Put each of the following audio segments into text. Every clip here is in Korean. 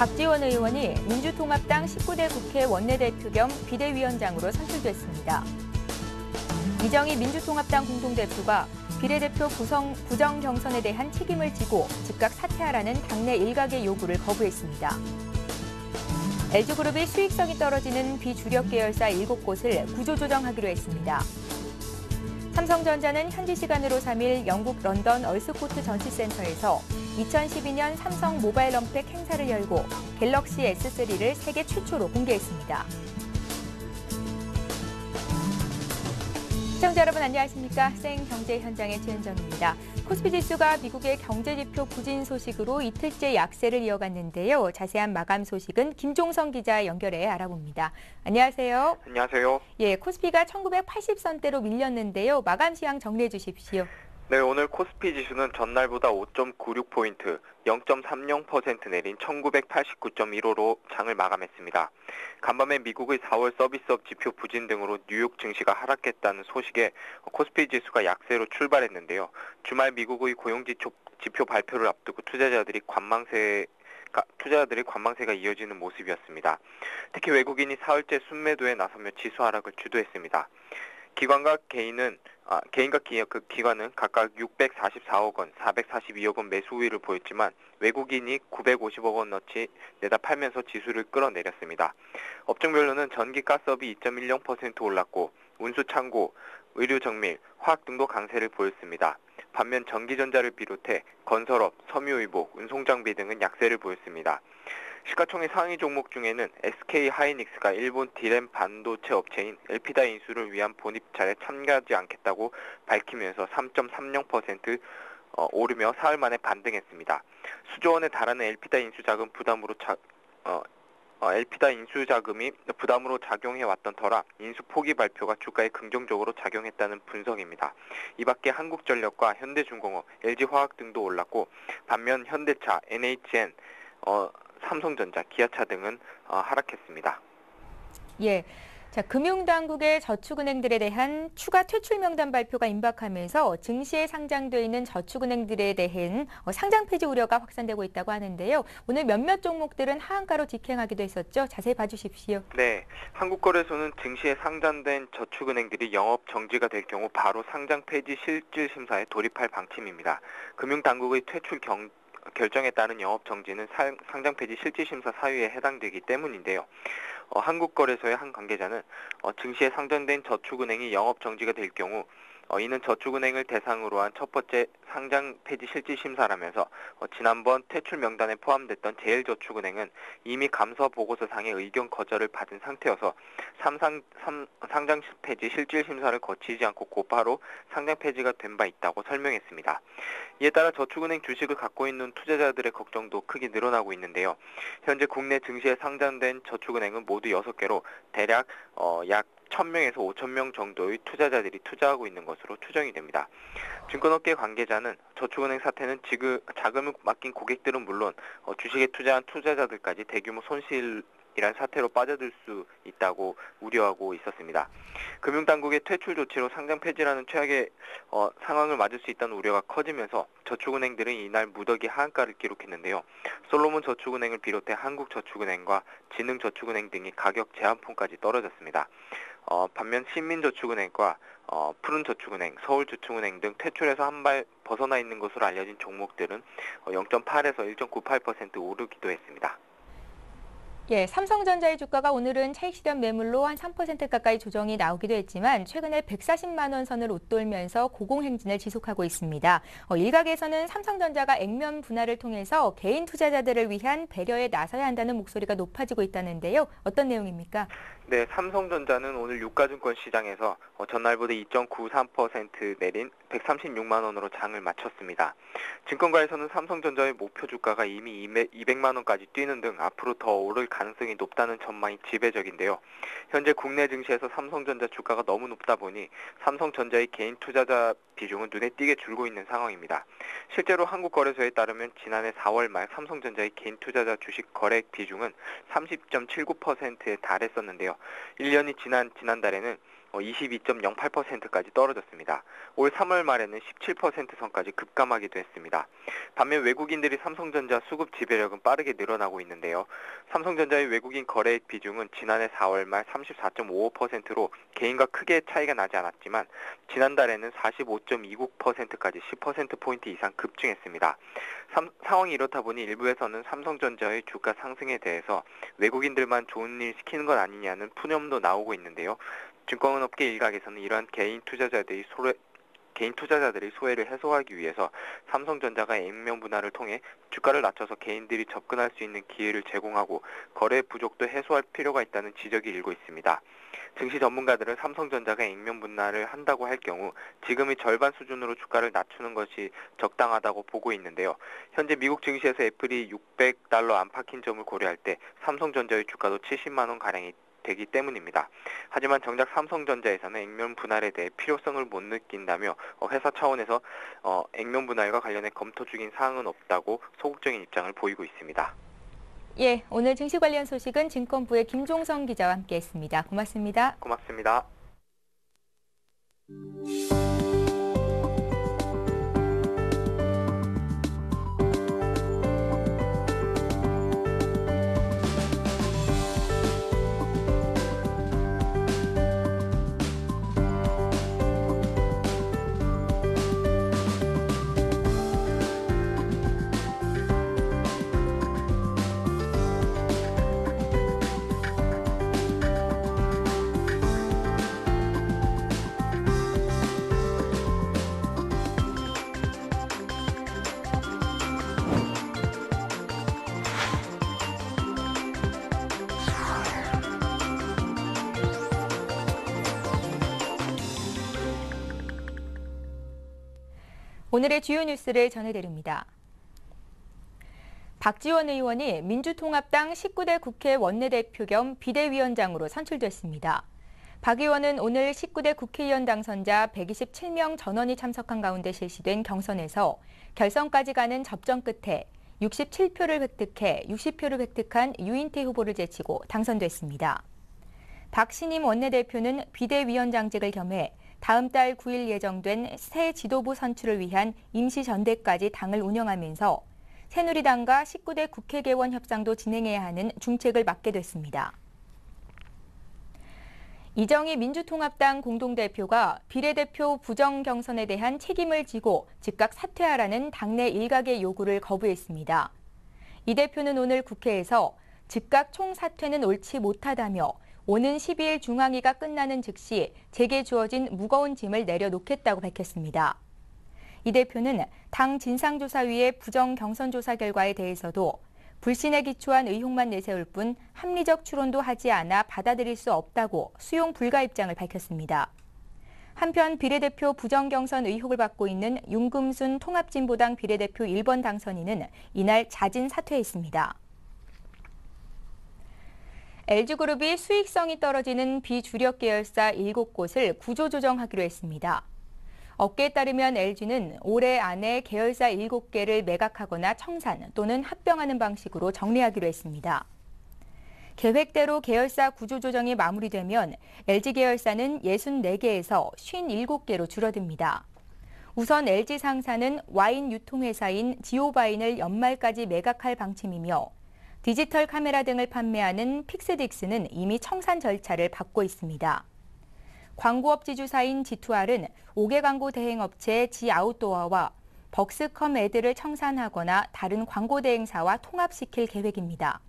박지원 의원이 민주통합당 19대 국회 원내대표 겸 비대위원장으로 선출됐습니다. 이정희 민주통합당 공동대표가 비례대표 구정 경선에 대한 책임을 지고 즉각 사퇴하라는 당내 일각의 요구를 거부했습니다. LG그룹이 수익성이 떨어지는 비주력 계열사 7곳을 구조조정하기로 했습니다. 삼성전자는 현지 시간으로 3일 영국 런던 얼스코트 전시센터에서 2012년 삼성 모바일 언팩 행사를 열고 갤럭시 S3를 세계 최초로 공개했습니다. 시청자 여러분 안녕하십니까? 생경제 현장의 최은정입니다. 코스피 지수가 미국의 경제지표 부진 소식으로 이틀째 약세를 이어갔는데요. 자세한 마감 소식은 김종성 기자 연결해 알아봅니다. 안녕하세요. 안녕하세요. 예, 코스피가 1980선대로 밀렸는데요. 마감 시황 정리해 주십시오. 네, 오늘 코스피 지수는 전날보다 5.96포인트, 0.30% 내린 1989.15로 장을 마감했습니다. 간밤에 미국의 4월 서비스업 지표 부진 등으로 뉴욕 증시가 하락했다는 소식에 코스피 지수가 약세로 출발했는데요. 주말 미국의 고용지표 발표를 앞두고 투자자들의 관망세가 이어지는 모습이었습니다. 특히 외국인이 사흘째 순매도에 나서며 지수 하락을 주도했습니다. 기관과 기관은 각각 644억 원, 442억 원 매수 우위를 보였지만 외국인이 950억 원어치 내다 팔면서 지수를 끌어내렸습니다. 업종별로는 전기 가스업이 2.10% 올랐고 운수 창고, 의류 정밀, 화학 등도 강세를 보였습니다. 반면 전기전자를 비롯해 건설업, 섬유의복, 운송장비 등은 약세를 보였습니다. 시가총액 상위 종목 중에는 SK 하이닉스가 일본 디램 반도체 업체인 엘피다 인수를 위한 본입찰에 참가하지 않겠다고 밝히면서 3.30% 오르며 사흘 만에 반등했습니다. 수조 원에 달하는 엘피다 인수 자금이 부담으로 작용해왔던 터라 인수 포기 발표가 주가에 긍정적으로 작용했다는 분석입니다. 이 밖에 한국전력과 현대중공업, LG화학 등도 올랐고 반면 현대차, NHN, 삼성전자, 기아차 등은 하락했습니다. 예. 자, 금융당국의 저축은행들에 대한 추가 퇴출 명단 발표가 임박하면서 증시에 상장돼 있는 저축은행들에 대한 상장 폐지 우려가 확산되고 있다고 하는데요. 오늘 몇몇 종목들은 하한가로 직행하기도 했었죠. 자세히 봐주십시오. 네, 한국거래소는 증시에 상장된 저축은행들이 영업 정지가 될 경우 바로 상장 폐지 실질 심사에 돌입할 방침입니다. 금융당국의 퇴출 결정에 따른 영업 정지는 상장 폐지 실질 심사 사유에 해당되기 때문인데요. 한국거래소의 한 관계자는 증시에 상장된 저축은행이 영업 정지가 될 경우 이는 저축은행을 대상으로 한 첫 번째 상장 폐지 실질 심사라면서 지난번 퇴출 명단에 포함됐던 제일저축은행은 이미 감사 보고서상의 의견 거절을 받은 상태여서 상장 폐지 실질 심사를 거치지 않고 곧바로 상장 폐지가 된 바 있다고 설명했습니다. 이에 따라 저축은행 주식을 갖고 있는 투자자들의 걱정도 크게 늘어나고 있는데요. 현재 국내 증시에 상장된 저축은행은 모두 6개로 대략 약 1,000명에서 5,000명 정도의 투자자들이 투자하고 있는 것으로 추정이 됩니다. 증권업계 관계자는 저축은행 사태는 자금을 맡긴 고객들은 물론 주식에 투자한 투자자들까지 대규모 손실이란 사태로 빠져들 수 있다고 우려하고 있었습니다. 금융당국의 퇴출 조치로 상장 폐지라는 최악의 상황을 맞을 수 있다는 우려가 커지면서 저축은행들은 이날 무더기 하한가를 기록했는데요. 솔로몬 저축은행을 비롯해 한국저축은행과 진흥저축은행 등이 가격 제한폭까지 떨어졌습니다. 반면 신민저축은행과 푸른저축은행, 서울저축은행 등 퇴출에서 한 발 벗어나 있는 것으로 알려진 종목들은 0.8에서 1.98% 오르기도 했습니다. 예, 삼성전자의 주가가 오늘은 차익 실현 매물로 한 3% 가까이 조정이 나오기도 했지만 최근에 140만 원 선을 웃돌면서 고공행진을 지속하고 있습니다. 일각에서는 삼성전자가 액면 분할을 통해서 개인 투자자들을 위한 배려에 나서야 한다는 목소리가 높아지고 있다는데요. 어떤 내용입니까? 네, 삼성전자는 오늘 유가증권 시장에서 전날보다 2.93% 내린 136만 원으로 장을 마쳤습니다. 증권가에서는 삼성전자의 목표 주가가 이미 200만 원까지 뛰는 등 앞으로 더 오를 가능성이 높다는 전망이 지배적인데요. 현재 국내 증시에서 삼성전자 주가가 너무 높다 보니 삼성전자의 개인 투자자 비중은 눈에 띄게 줄고 있는 상황입니다. 실제로 한국거래소에 따르면 지난해 4월 말 삼성전자의 개인 투자자 주식 거래액 비중은 30.79%에 달했었는데요. 1년이 지난 지난달에는 22.08%까지 떨어졌습니다. 올 3월 말에는 17% 선까지 급감하기도 했습니다. 반면 외국인들이 삼성전자 수급 지배력은 빠르게 늘어나고 있는데요. 삼성전자의 외국인 거래액 비중은 지난해 4월 말 34.55%로 개인과 크게 차이가 나지 않았지만 지난달에는 45.29%까지 10%포인트 이상 급증했습니다. 상황이 이렇다 보니 일부에서는 삼성전자의 주가 상승에 대해서 외국인들만 좋은 일 시키는 것 아니냐는 푸념도 나오고 있는데요. 증권업계 일각에서는 이러한 개인 투자자들이 소외를 해소하기 위해서 삼성전자가 액면 분할을 통해 주가를 낮춰서 개인들이 접근할 수 있는 기회를 제공하고 거래 부족도 해소할 필요가 있다는 지적이 일고 있습니다. 증시 전문가들은 삼성전자가 액면 분할을 한다고 할 경우 지금의 절반 수준으로 주가를 낮추는 것이 적당하다고 보고 있는데요. 현재 미국 증시에서 애플이 $600 안팎인 점을 고려할 때 삼성전자의 주가도 70만 원 가량이 되기 때문입니다. 하지만 정작 삼성전자에서는 액면 분할에 대해 필요성을 못 느낀다며 회사 차원에서 액면 분할과 관련해 검토 중인 사항은 없다고 소극적인 입장을 보이고 있습니다. 예, 오늘 증시 관련 소식은 증권부의 김종성 기자와 함께했습니다. 고맙습니다. 고맙습니다. 오늘의 주요 뉴스를 전해드립니다. 박지원 의원이 민주통합당 19대 국회 원내대표 겸 비대위원장으로 선출됐습니다. 박 의원은 오늘 19대 국회의원 당선자 127명 전원이 참석한 가운데 실시된 경선에서 결선까지 가는 접전 끝에 67표를 획득해 60표를 획득한 유인태 후보를 제치고 당선됐습니다. 박 신임 원내대표는 비대위원장직을 겸해 다음 달 9일 예정된 새 지도부 선출을 위한 임시전대까지 당을 운영하면서 새누리당과 19대 국회 개원 협상도 진행해야 하는 중책을 맡게 됐습니다. 이정희 민주통합당 공동대표가 비례대표 부정 경선에 대한 책임을 지고 즉각 사퇴하라는 당내 일각의 요구를 거부했습니다. 이 대표는 오늘 국회에서 즉각 총사퇴는 옳지 못하다며 오는 12일 중앙위가 끝나는 즉시 제게 주어진 무거운 짐을 내려놓겠다고 밝혔습니다. 이 대표는 당 진상조사위의 부정 경선조사 결과에 대해서도 불신에 기초한 의혹만 내세울 뿐 합리적 추론도 하지 않아 받아들일 수 없다고 수용 불가 입장을 밝혔습니다. 한편 비례대표 부정 경선 의혹을 받고 있는 윤금순 통합진보당 비례대표 1번 당선인은 이날 자진 사퇴했습니다. LG그룹이 수익성이 떨어지는 비주력 계열사 7곳을 구조조정하기로 했습니다. 업계에 따르면 LG는 올해 안에 계열사 7개를 매각하거나 청산 또는 합병하는 방식으로 정리하기로 했습니다. 계획대로 계열사 구조조정이 마무리되면 LG 계열사는 64개에서 57개로 줄어듭니다. 우선 LG 상사는 와인 유통회사인 지오바인을 연말까지 매각할 방침이며 디지털 카메라 등을 판매하는 픽스딕스는 이미 청산 절차를 밟고 있습니다. 광고업 지주사인 G2R은 5개 광고 대행업체 지아웃도어와 벅스컴 애드를 청산하거나 다른 광고 대행사와 통합시킬 계획입니다.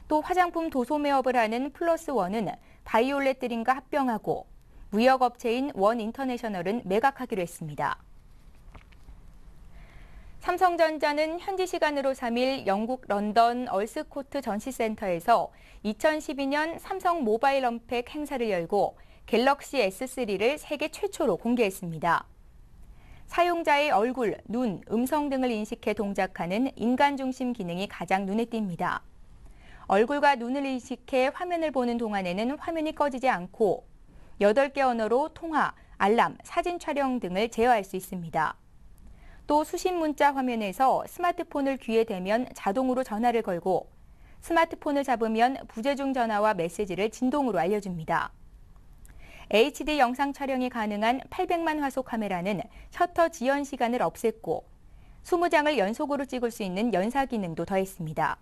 또 화장품 도소매업을 하는 플러스원은 바이올렛 드림과 합병하고 무역업체인 원인터내셔널은 매각하기로 했습니다. 삼성전자는 현지 시간으로 3일 영국 런던 얼스코트 전시센터에서 2012년 삼성 모바일 언팩 행사를 열고 갤럭시 S3를 세계 최초로 공개했습니다. 사용자의 얼굴, 눈, 음성 등을 인식해 동작하는 인간 중심 기능이 가장 눈에 띕니다. 얼굴과 눈을 인식해 화면을 보는 동안에는 화면이 꺼지지 않고 8개 언어로 통화, 알람, 사진 촬영 등을 제어할 수 있습니다. 또 수신 문자 화면에서 스마트폰을 귀에 대면 자동으로 전화를 걸고 스마트폰을 잡으면 부재중 전화와 메시지를 진동으로 알려줍니다. HD 영상 촬영이 가능한 800만 화소 카메라는 셔터 지연 시간을 없앴고 20장을 연속으로 찍을 수 있는 연사 기능도 더했습니다.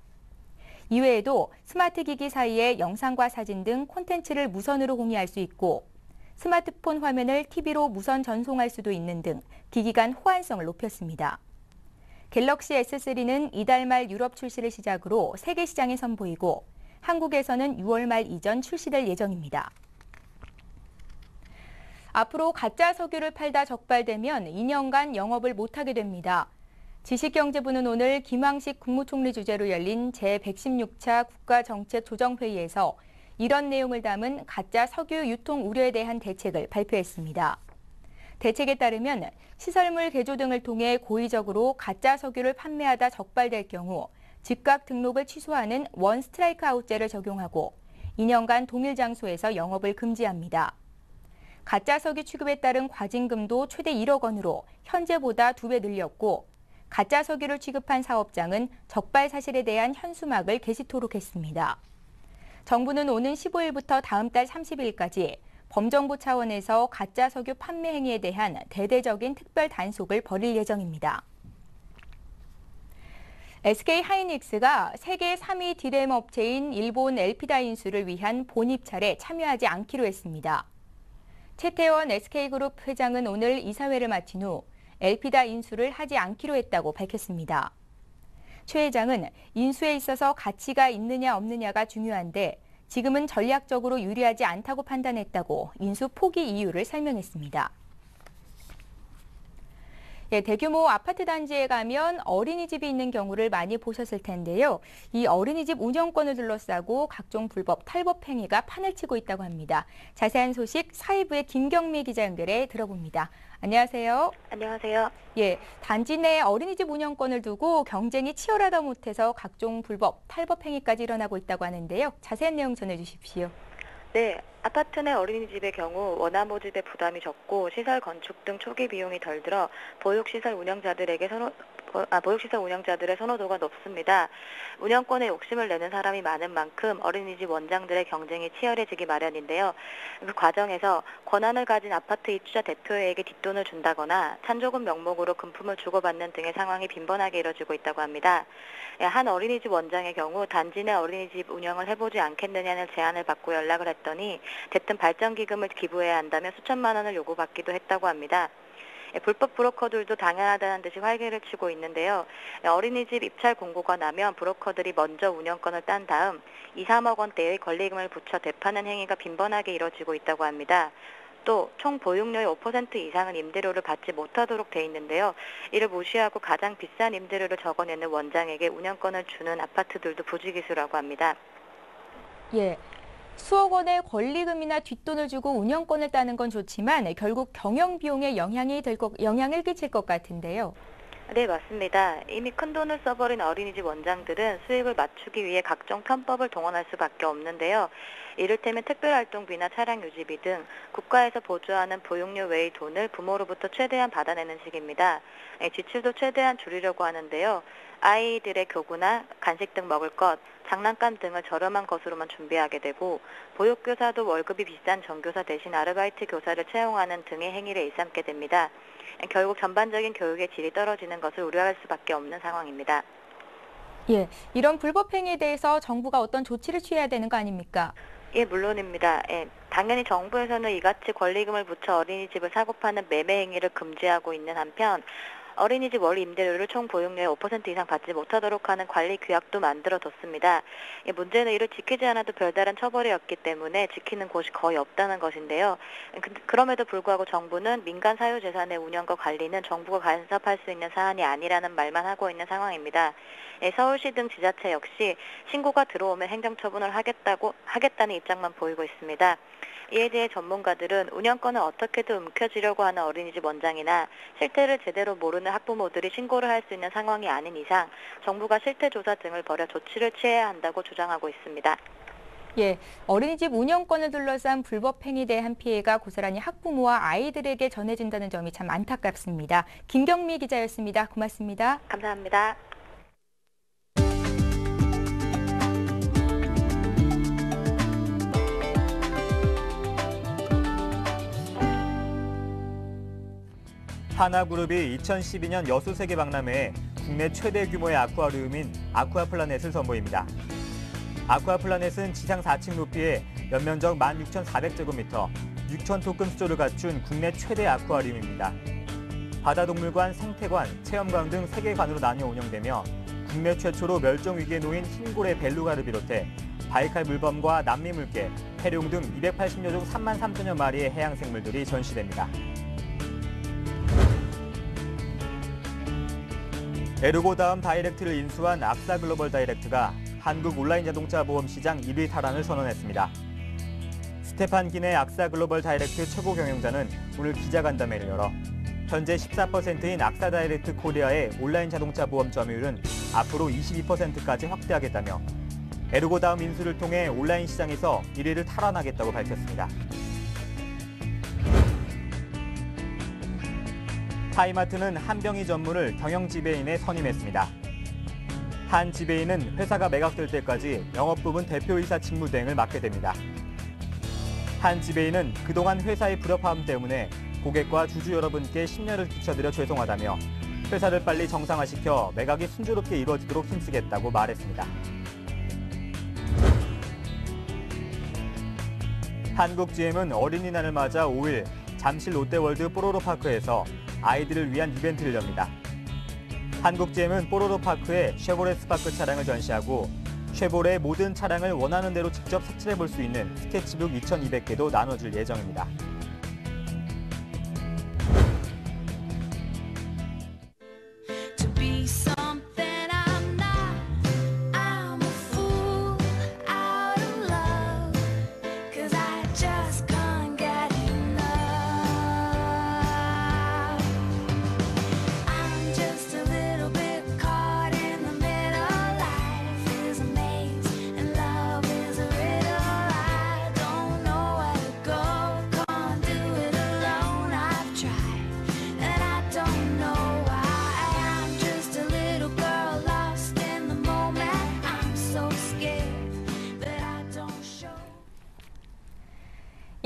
이외에도 스마트 기기 사이에 영상과 사진 등 콘텐츠를 무선으로 공유할 수 있고 스마트폰 화면을 TV로 무선 전송할 수도 있는 등 기기 간 호환성을 높였습니다. 갤럭시 S3는 이달 말 유럽 출시를 시작으로 세계 시장에 선보이고 한국에서는 6월 말 이전 출시될 예정입니다. 앞으로 가짜 석유를 팔다 적발되면 2년간 영업을 못하게 됩니다. 지식경제부는 오늘 김황식 국무총리 주재로 열린 제116차 국가정책조정회의에서 이런 내용을 담은 가짜 석유 유통 우려에 대한 대책을 발표했습니다. 대책에 따르면 시설물 개조 등을 통해 고의적으로 가짜 석유를 판매하다 적발될 경우 즉각 등록을 취소하는 원 스트라이크 아웃제를 적용하고 2년간 동일 장소에서 영업을 금지합니다. 가짜 석유 취급에 따른 과징금도 최대 1억 원으로 현재보다 2배 늘렸고 가짜 석유를 취급한 사업장은 적발 사실에 대한 현수막을 게시토록 했습니다. 정부는 오는 15일부터 다음 달 30일까지 범정부 차원에서 가짜 석유 판매 행위에 대한 대대적인 특별 단속을 벌일 예정입니다. SK 하이닉스가 세계 3위 디램 업체인 일본 엘피다 인수를 위한 본입찰에 참여하지 않기로 했습니다. 최태원 SK그룹 회장은 오늘 이사회를 마친 후 엘피다 인수를 하지 않기로 했다고 밝혔습니다. 최 회장은 인수에 있어서 가치가 있느냐 없느냐가 중요한데 지금은 전략적으로 유리하지 않다고 판단했다고 인수 포기 이유를 설명했습니다. 대규모 아파트 단지에 가면 어린이집이 있는 경우를 많이 보셨을 텐데요. 이 어린이집 운영권을 둘러싸고 각종 불법, 탈법 행위가 판을 치고 있다고 합니다. 자세한 소식 사회부의 김경미 기자 연결해 들어봅니다. 안녕하세요. 안녕하세요. 단지 내 어린이집 운영권을 두고 경쟁이 치열하다 못해서 각종 불법, 탈법 행위까지 일어나고 있다고 하는데요. 자세한 내용 전해주십시오. 네, 아파트 내 어린이집의 경우 원화 모집의 부담이 적고 시설 건축 등 초기 비용이 덜 들어 보육시설 운영자들의 선호도가 높습니다. 운영권에 욕심을 내는 사람이 많은 만큼 어린이집 원장들의 경쟁이 치열해지기 마련인데요. 그 과정에서 권한을 가진 아파트 입주자 대표에게 뒷돈을 준다거나 찬조금 명목으로 금품을 주고받는 등의 상황이 빈번하게 이뤄지고 있다고 합니다. 한 어린이집 원장의 경우 단지 내 어린이집 운영을 해보지 않겠느냐는 제안을 받고 연락을 했더니 대뜸 발전기금을 기부해야 한다며 수천만 원을 요구받기도 했다고 합니다. 불법 브로커들도 당연하다는 듯이 활개를 치고 있는데요. 어린이집 입찰 공고가 나면 브로커들이 먼저 운영권을 딴 다음 2, 3억 원대의 권리금을 붙여 되파는 행위가 빈번하게 이뤄지고 있다고 합니다. 또 총 보육료의 5% 이상은 임대료를 받지 못하도록 돼 있는데요. 이를 무시하고 가장 비싼 임대료를 적어내는 원장에게 운영권을 주는 아파트들도 부지기수라고 합니다. 수억 원의 권리금이나 뒷돈을 주고 운영권을 따는 건 좋지만 결국 경영 비용에 영향을 끼칠 것 같은데요. 네, 맞습니다. 이미 큰돈을 써버린 어린이집 원장들은 수익을 맞추기 위해 각종 편법을 동원할 수밖에 없는데요. 이를테면 특별활동비나 차량 유지비 등 국가에서 보조하는 보육료 외의 돈을 부모로부터 최대한 받아내는 식입니다. 지출도 최대한 줄이려고 하는데요. 아이들의 교구나 간식 등 먹을 것, 장난감 등을 저렴한 것으로만 준비하게 되고 보육교사도 월급이 비싼 전교사 대신 아르바이트 교사를 채용하는 등의 행위를 일삼게 됩니다. 결국 전반적인 교육의 질이 떨어지는 것을 우려할 수밖에 없는 상황입니다. 이런 불법 행위에 대해서 정부가 어떤 조치를 취해야 되는 거 아닙니까? 물론입니다. 당연히 정부에서는 이같이 권리금을 붙여 어린이집을 사고 파는 매매 행위를 금지하고 있는 한편 어린이집 월 임대료를 총 보육료의 5% 이상 받지 못하도록 하는 관리 규약도 만들어뒀습니다. 문제는 이를 지키지 않아도 별다른 처벌이 없기 때문에 지키는 곳이 거의 없다는 것인데요. 그럼에도 불구하고 정부는 민간 사유재산의 운영과 관리는 정부가 간섭할 수 있는 사안이 아니라는 말만 하고 있는 상황입니다. 서울시 등 지자체 역시 신고가 들어오면 행정처분을 하겠다는 입장만 보이고 있습니다. 이에 대해 전문가들은 운영권을 어떻게든 움켜쥐려고 하는 어린이집 원장이나 실태를 제대로 모르는 학부모들이 신고를 할 수 있는 상황이 아닌 이상 정부가 실태조사 등을 벌여 조치를 취해야 한다고 주장하고 있습니다. 어린이집 운영권을 둘러싼 불법 행위에 대한 피해가 고스란히 학부모와 아이들에게 전해진다는 점이 참 안타깝습니다. 김경미 기자였습니다. 고맙습니다. 감사합니다. 하나그룹이 2012년 여수 세계 박람회에 국내 최대 규모의 아쿠아리움인 아쿠아플라넷을 선보입니다. 아쿠아플라넷은 지상 4층 높이에 연면적 16,400제곱미터, 6,000토큰 수조를 갖춘 국내 최대 아쿠아리움입니다. 바다동물관, 생태관, 체험관 등 3개 관으로 나뉘어 운영되며 국내 최초로 멸종위기에 놓인 흰고래 벨루가를 비롯해 바이칼 물범과 남미물개, 해룡 등 280여 종 3만 3천여 마리의 해양생물들이 전시됩니다. 에르고 다음 다이렉트를 인수한 악사글로벌 다이렉트가 한국 온라인 자동차 보험 시장 1위 탈환을 선언했습니다. 스테판 기네 악사글로벌 다이렉트 최고 경영자는 오늘 기자간담회를 열어 현재 14%인 악사 다이렉트 코리아의 온라인 자동차 보험 점유율은 앞으로 22%까지 확대하겠다며 에르고 다음 인수를 통해 온라인 시장에서 1위를 탈환하겠다고 밝혔습니다. 타이마트는 한병희 전무를 경영 지배인에 선임했습니다. 한 지배인은 회사가 매각될 때까지 영업 부문 대표이사 직무 대행을 맡게 됩니다. 한 지배인은 그동안 회사의 불협화음 때문에 고객과 주주 여러분께 심려를 끼쳐드려 죄송하다며 회사를 빨리 정상화시켜 매각이 순조롭게 이루어지도록 힘쓰겠다고 말했습니다. 한국 GM은 어린이날을 맞아 5일 잠실 롯데월드 뽀로로파크에서 아이들을 위한 이벤트를 엽니다. 한국 GM은 뽀로로파크에 쉐보레 스파크 차량을 전시하고 쉐보레의 모든 차량을 원하는 대로 직접 색칠해볼 수 있는 스케치북 2,200개도 나눠줄 예정입니다.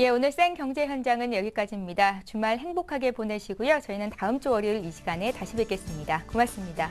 예, 오늘 생경제 현장은 여기까지입니다. 주말 행복하게 보내시고요. 저희는 다음 주 월요일 이 시간에 다시 뵙겠습니다. 고맙습니다.